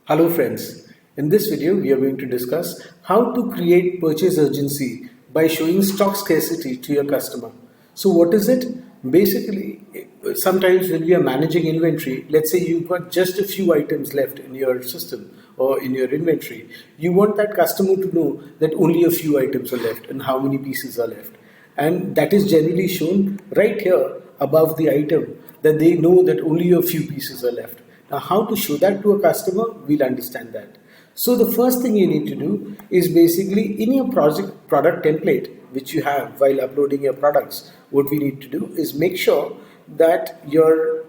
Hello friends, in this video we are going to discuss how to create purchase urgency by showing stock scarcity to your customer. So what is it? Basically, sometimes when we are managing inventory, let's say you've got just a few items left in your system or in your inventory, you want that customer to know that only a few items are left and how many pieces are left. And that is generally shown right here above the item, that they know that only a few pieces are left. Now, how to show that to a customer, we'll understand that. So the first thing you need to do is basically in your product template, which you have while uploading your products, what we need to do is make sure that your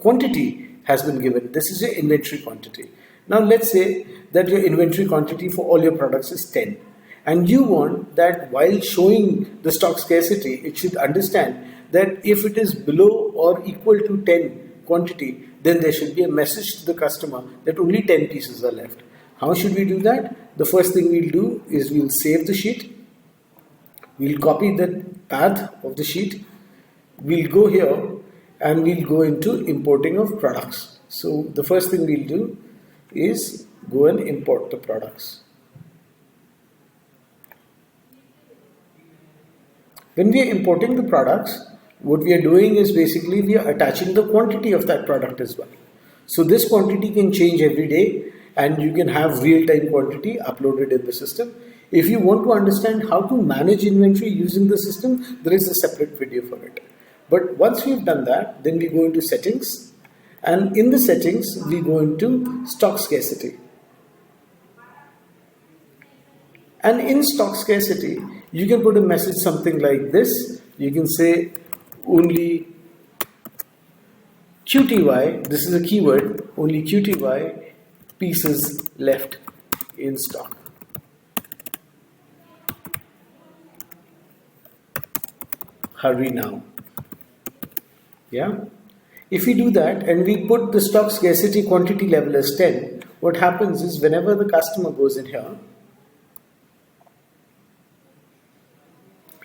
quantity has been given. This is your inventory quantity. Now let's say that your inventory quantity for all your products is 10. And you want that while showing the stock scarcity, it should understand that if it is below or equal to 10 quantity, then there should be a message to the customer that only 10 pieces are left. How should we do that? The first thing we'll do is we'll save the sheet. We'll copy the path of the sheet. We'll go here and we'll go into importing of products. So the first thing we'll do is go and import the products. When we are importing the products, what we are doing is basically we are attaching the quantity of that product as well. So this quantity can change every day and you can have real-time quantity uploaded in the system. If you want to understand how to manage inventory using the system, there is a separate video for it. But once we've done that, then we go into settings, and in the settings we go into stock scarcity. And in stock scarcity, you can put a message something like this. You can say only QTY, this is a keyword, only QTY pieces left in stock. Hurry now. Yeah. If we do that and we put the stock scarcity quantity level as 10, what happens is whenever the customer goes in here,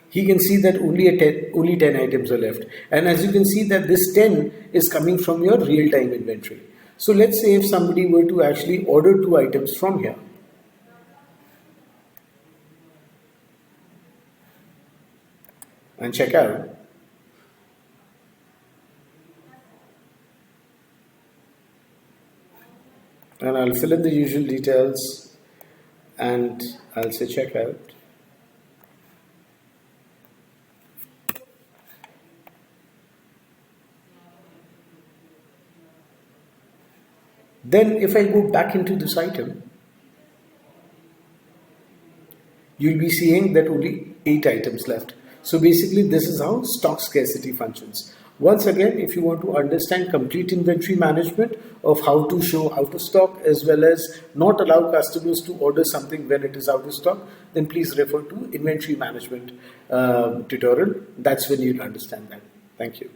he can see that only 10 items are left. And as you can see that this 10 is coming from your real-time inventory. So let's say if somebody were to actually order 2 items from here. And check out. And I'll fill in the usual details and I'll say check out. Then if I go back into this item, you'll be seeing that only 8 items left. So basically this is how stock scarcity functions. Once again, if you want to understand complete inventory management of how to show out of stock as well as not allow customers to order something when it is out of stock, then please refer to inventory management tutorial. That's when you'll understand that. Thank you.